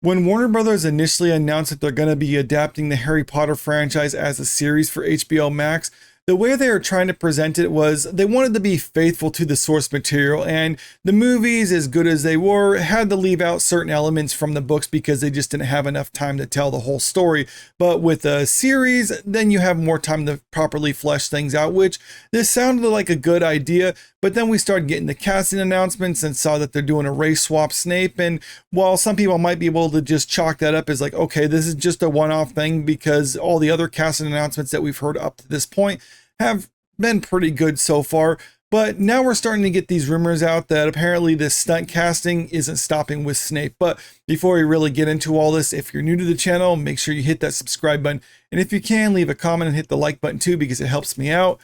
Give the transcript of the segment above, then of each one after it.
When Warner Brothers initially announced that they're going to be adapting the Harry Potter franchise as a series for HBO Max, the way they were trying to present it was they wanted to be faithful to the source material, and the movies, as good as they were, had to leave out certain elements from the books because they just didn't have enough time to tell the whole story. But with a series, then you have more time to properly flesh things out, which this sounded like a good idea. But then we started getting the casting announcements and saw that they're doing a race swap Snape. And while some people might be able to just chalk that up as like, okay, this is just a one-off thing because all the other casting announcements that we've heard up to this point have been pretty good so far. But now we're starting to get these rumors out that apparently this stunt casting isn't stopping with Snape. But before we really get into all this, if you're new to the channel, make sure you hit that subscribe button. And if you can, leave a comment and hit the like button too, because it helps me out.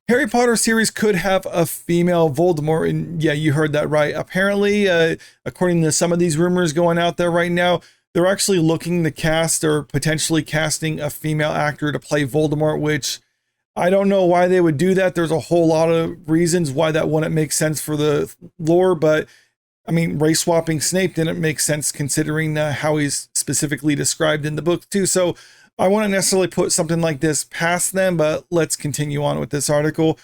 Harry Potter series could have a female Voldemort. And yeah, you heard that right. Apparently, according to some of these rumors going out there right now, they're actually looking to cast or potentially casting a female actor to play Voldemort, which I don't know why they would do that. There's a whole lot of reasons why that wouldn't make sense for the lore, but I mean, race swapping Snape didn't make sense considering how he's specifically described in the book too. So I wouldn't necessarily put something like this past them, but let's continue on with this article.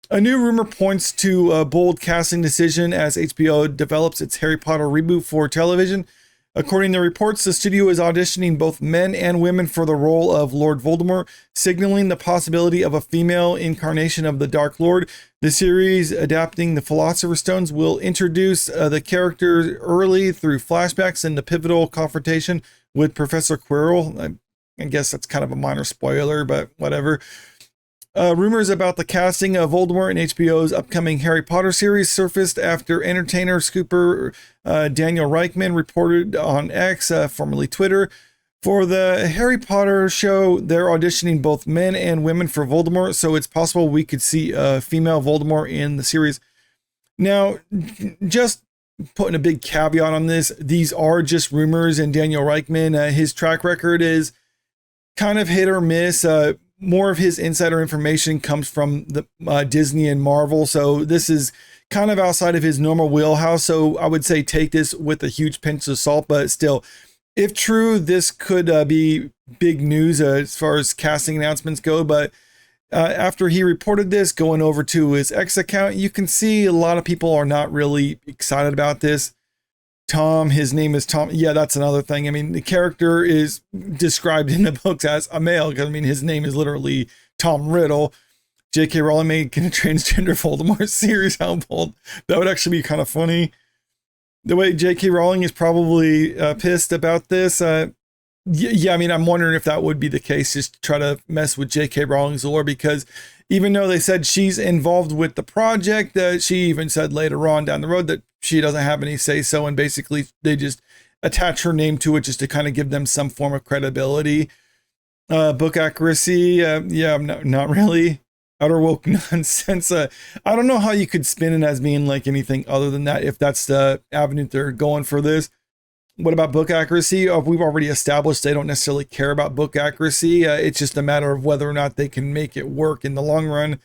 A new rumor points to a bold casting decision as HBO develops its Harry Potter reboot for television. According to reports, the studio is auditioning both men and women for the role of Lord Voldemort, signaling the possibility of a female incarnation of the Dark Lord. The series, adapting the Philosopher's Stones, will introduce the character early through flashbacks and the pivotal confrontation with Professor Quirrell. I guess that's kind of a minor spoiler, but whatever. Rumors about the casting of Voldemort in HBO's upcoming Harry Potter series surfaced after entertainer scooper Daniel Reichman reported on X, formerly Twitter. For the Harry Potter show, they're auditioning both men and women for Voldemort, so it's possible we could see a female Voldemort in the series. Now, just putting a big caveat on this, these are just rumors, and Daniel Reichman, his track record is kind of hit or miss. More of his insider information comes from the Disney and Marvel, so this is kind of outside of his normal wheelhouse. So I would say take this with a huge pinch of salt, but still, if true, this could be big news as far as casting announcements go. But after he reported this, going over to his X account, you can see a lot of people are not really excited about this. Tom, his name is Tom. Yeah, that's another thing. I mean, the character is described in the books as a male, because I mean, his name is literally Tom Riddle. J.K. Rowling made a transgender Voldemort series. How bold. That would actually be kind of funny. The way J.K. Rowling is probably pissed about this. Yeah, I mean, I'm wondering if that would be the case, just to try to mess with J.K. Rowling's lore, because even though they said she's involved with the project, she even said later on down the road that she doesn't have any say so, and basically they just attach her name to it just to kind of give them some form of credibility. Book accuracy, yeah, not really. Utter woke nonsense. I don't know how you could spin it as being like anything other than that, if that's the avenue they're going for this. What about book accuracy? We've already established they don't necessarily care about book accuracy. It's just a matter of whether or not they can make it work in the long run.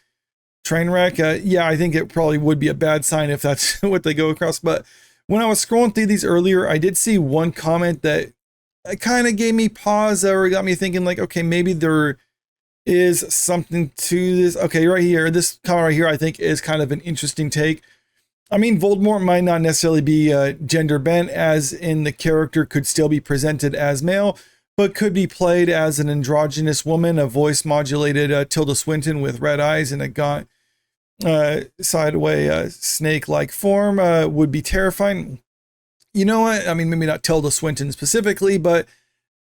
Trainwreck, yeah, I think it probably would be a bad sign if that's what they go across. But when I was scrolling through these earlier, I did see one comment that kind of gave me pause, or got me thinking like, okay, maybe there is something to this. Okay, right here, this comment right here, I think is kind of an interesting take. I mean, Voldemort might not necessarily be gender bent, as in the character could still be presented as male, but could be played as an androgynous woman, a voice modulated Tilda Swinton with red eyes and a gaunt sideway snake-like form would be terrifying. You know what? I mean, maybe not Tilda Swinton specifically, but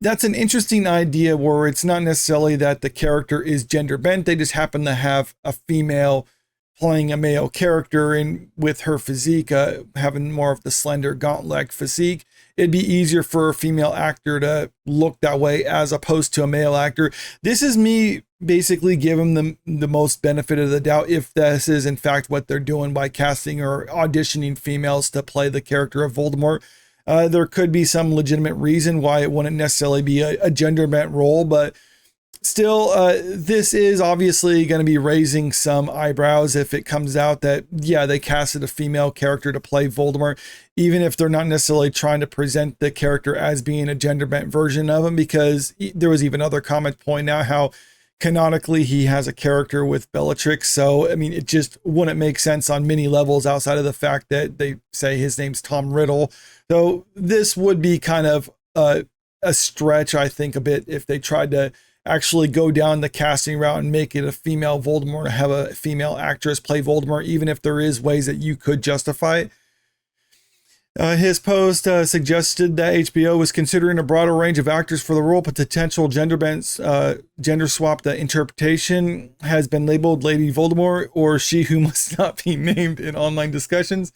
that's an interesting idea where it's not necessarily that the character is gender bent. They just happen to have a female playing a male character, and with her physique, having more of the slender gauntlet physique, it'd be easier for a female actor to look that way as opposed to a male actor. This is me basically giving them the most benefit of the doubt if this is in fact what they're doing by casting or auditioning females to play the character of Voldemort. There could be some legitimate reason why it wouldn't necessarily be a gender bent role, but still, this is obviously going to be raising some eyebrows if it comes out that, yeah, they casted a female character to play Voldemort, even if they're not necessarily trying to present the character as being a gender bent version of him, because there was even other comments pointing out how canonically he has a character with Bellatrix. So, I mean, it just wouldn't make sense on many levels outside of the fact that they say his name's Tom Riddle. So this would be kind of a stretch, I think, a bit if they tried to actually go down the casting route and make it a female Voldemort, to have a female actress play Voldemort, even if there is ways that you could justify it. His post suggested that HBO was considering a broader range of actors for the role, but potential gender swapped interpretation has been labeled Lady Voldemort or She Who Must Not Be Named in online discussions.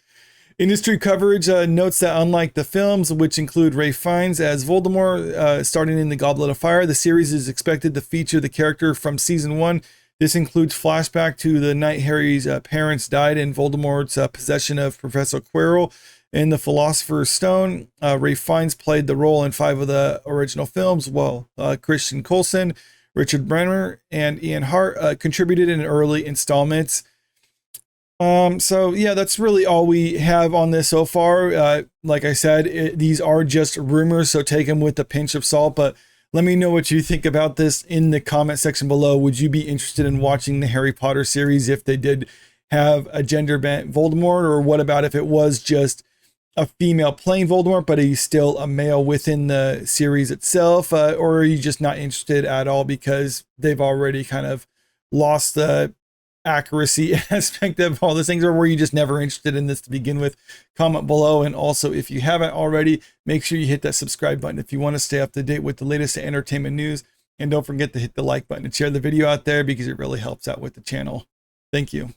Industry coverage notes that unlike the films, which include Ralph Fiennes as Voldemort, starting in The Goblet of Fire, the series is expected to feature the character from season 1. This includes flashback to the night Harry's parents died and Voldemort's possession of Professor Quirrell. In The Philosopher's Stone, Ralph Fiennes played the role in 5 of the original films, while Christian Coulson, Richard Brenner, and Ian Hart contributed in early installments. So yeah, that's really all we have on this so far. Like I said, these are just rumors, so take them with a pinch of salt, but let me know what you think about this in the comment section below. Would you be interested in watching the Harry Potter series if they did have a gender bent Voldemort, or what about if it was just a female playing Voldemort, but he's still a male within the series itself? Or are you just not interested at all because they've already kind of lost the accuracy aspect of all these things, or were you just never interested in this to begin with? Comment below. And also, if you haven't already, make sure you hit that subscribe button if you want to stay up to date with the latest entertainment news. And don't forget to hit the like button and share the video out there because it really helps out with the channel. Thank you.